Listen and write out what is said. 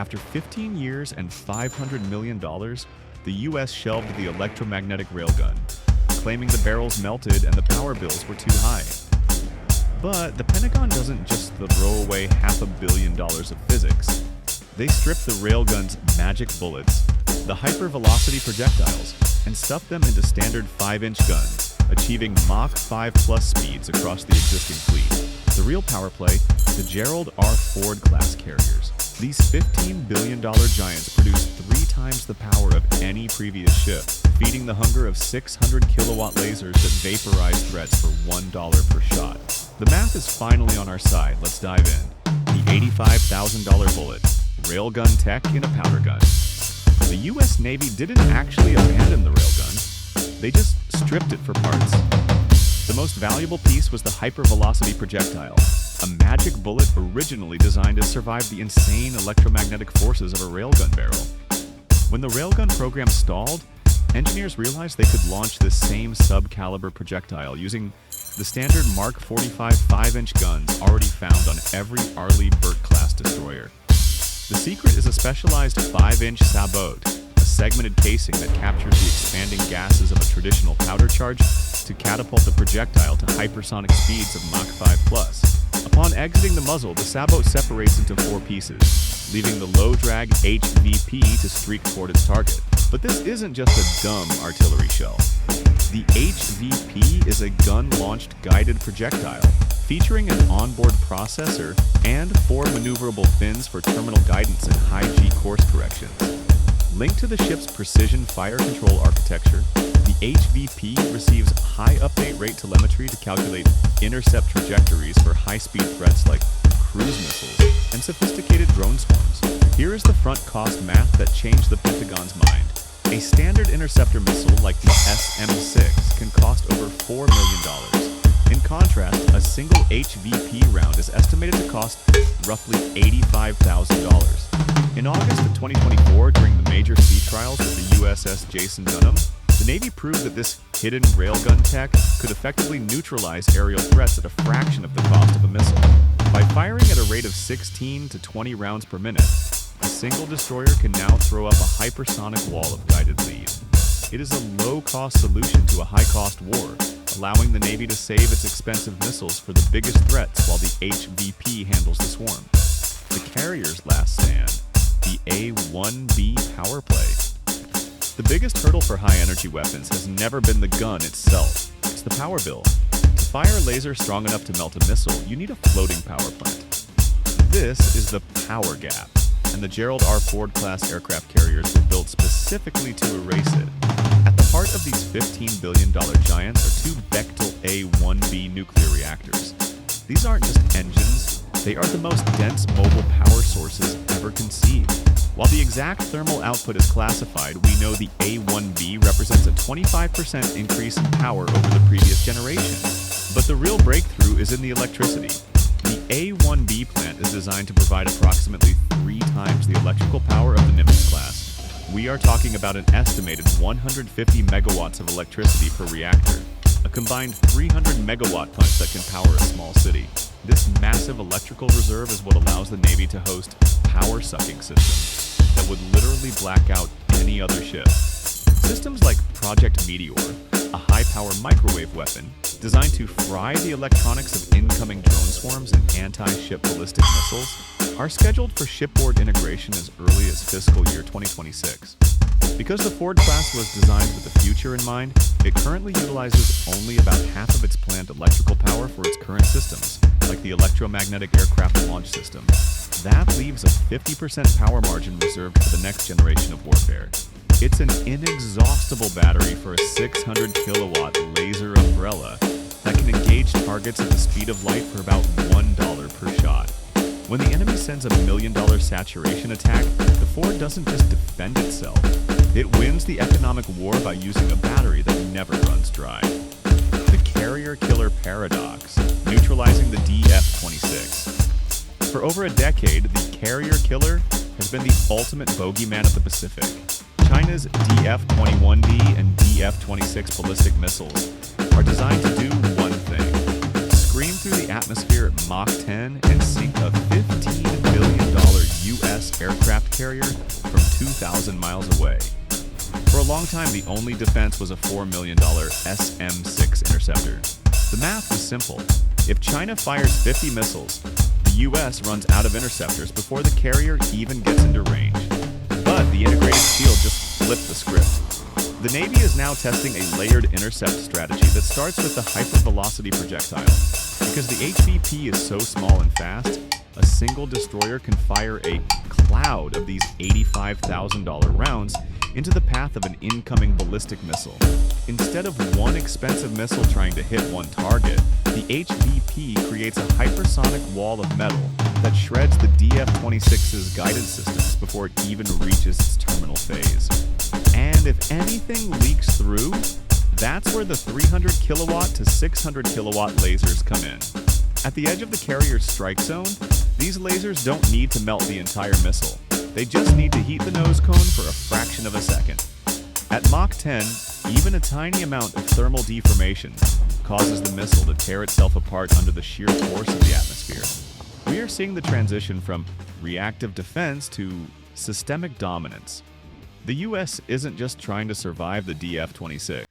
After 15 years and $500 million, the US shelved the electromagnetic railgun, claiming the barrels melted and the power bills were too high. But the Pentagon doesn't just throw away $500 million of physics. They strip the railgun's magic bullets, the hypervelocity projectiles, and stuff them into standard 5-inch guns, achieving Mach 5 plus speeds across the existing fleet. The real power play, the Gerald R. Ford class carriers. These $15 billion giants produce 3 times the power of any previous ship, feeding the hunger of 600 kilowatt lasers that vaporize threats for $1 per shot. The math is finally on our side. Let's dive in. The $85,000 bullet, railgun tech in a powder gun. The US Navy didn't actually abandon the railgun. They just stripped it for parts. The most valuable piece was the hypervelocity projectile, a magic bullet originally designed to survive the insane electromagnetic forces of a railgun barrel. When the railgun program stalled, engineers realized they could launch this same sub-caliber projectile using the standard Mark 45 5-inch guns already found on every Arleigh Burke-class destroyer. The secret is a specialized 5-inch sabot, a segmented casing that captures the expanding gases of a traditional powder charge to catapult the projectile to hypersonic speeds of Mach 5+. Upon exiting the muzzle, the sabot separates into 4 pieces, leaving the low-drag HVP to streak toward its target. But this isn't just a dumb artillery shell. The HVP is a gun-launched guided projectile, featuring an onboard processor and 4 maneuverable fins for terminal guidance and high-G course correction. Linked to the ship's precision fire control architecture, the HVP receives high update rate telemetry to calculate intercept trajectories for high-speed threats like cruise missiles and sophisticated drone swarms. Here is the front cost math that changed the Pentagon's mind. A standard interceptor missile like the SM-6 can cost over $4 million. In contrast, a single HVP round is estimated to cost roughly $85,000. In August of 2024, during the major sea trials of the USS Jason Dunham, the Navy proved that this hidden railgun tech could effectively neutralize aerial threats at a fraction of the cost of a missile. By firing at a rate of 16 to 20 rounds per minute, a single destroyer can now throw up a hypersonic wall of guided lead. It is a low-cost solution to a high-cost war, allowing the Navy to save its expensive missiles for the biggest threats while the HVP handles the swarm. The carrier's last stand, the A-1B power play. The biggest hurdle for high-energy weapons has never been the gun itself. It's the power bill. To fire a laser strong enough to melt a missile, you need a floating power plant. This is the power gap, and the Gerald R. Ford class aircraft carriers were built specifically to erase it. At the heart of these $15 billion giants are 2 Bechtel A-1B nuclear reactors. These aren't just engines, they are the most dense mobile power sources ever conceived. While the exact thermal output is classified, we know the A-1B represents a 25% increase in power over the previous generation. But the real breakthrough is in the electricity. The A-1B plant is designed to provide approximately 3 times the electrical power of the Nimitz class. We are talking about an estimated 150 megawatts of electricity per reactor, a combined 300 megawatt punch that can power a small city. This massive electrical reserve is what allows the Navy to host power-sucking systems that would literally black out any other ship. Systems like Project Meteor, a high-power microwave weapon designed to fry the electronics of incoming drone swarms and anti-ship ballistic missiles, are scheduled for shipboard integration as early as fiscal year 2026. Because the Ford class was designed with the future in mind, it currently utilizes only about half of its planned electrical power for its current systems, like the electromagnetic aircraft launch system. That leaves a 50% power margin reserved for the next generation of warfare. It's an inexhaustible battery for a 600 kilowatt laser umbrella that can engage targets at the speed of light for about $1 per shot. When the enemy sends $1 million saturation attack, the Ford doesn't just defend itself. It wins the economic war by using a battery that never runs dry. The carrier killer paradox, neutralizing the DF-26. For over a decade, the carrier killer has been the ultimate bogeyman of the Pacific. China's DF-21D and DF-26 ballistic missiles are designed to do one thing: scream through the atmosphere at Mach 10 and sink a $15 billion U.S. aircraft carrier from 2,000 miles away. For a long time, the only defense was a $4 million SM-6 interceptor. The math was simple. If China fires 50 missiles, the U.S. runs out of interceptors before the carrier even gets into range. But the integrated shield just flipped the script. The Navy is now testing a layered intercept strategy that starts with the hypervelocity projectile. Because the HVP is so small and fast, a single destroyer can fire a cloud of these $85,000 rounds into the path of an incoming ballistic missile. Instead of one expensive missile trying to hit one target, the HVP creates a hypersonic wall of metal that shreds the DF-26's guidance systems before it even reaches its terminal phase. And if anything leaks through, that's where the 300 kilowatt to 600 kilowatt lasers come in. At the edge of the carrier's strike zone, these lasers don't need to melt the entire missile. They just need to heat the nose cone for a fraction of a second. At Mach 10, even a tiny amount of thermal deformation causes the missile to tear itself apart under the sheer force of the atmosphere. We are seeing the transition from reactive defense to systemic dominance. The US isn't just trying to survive the DF-26.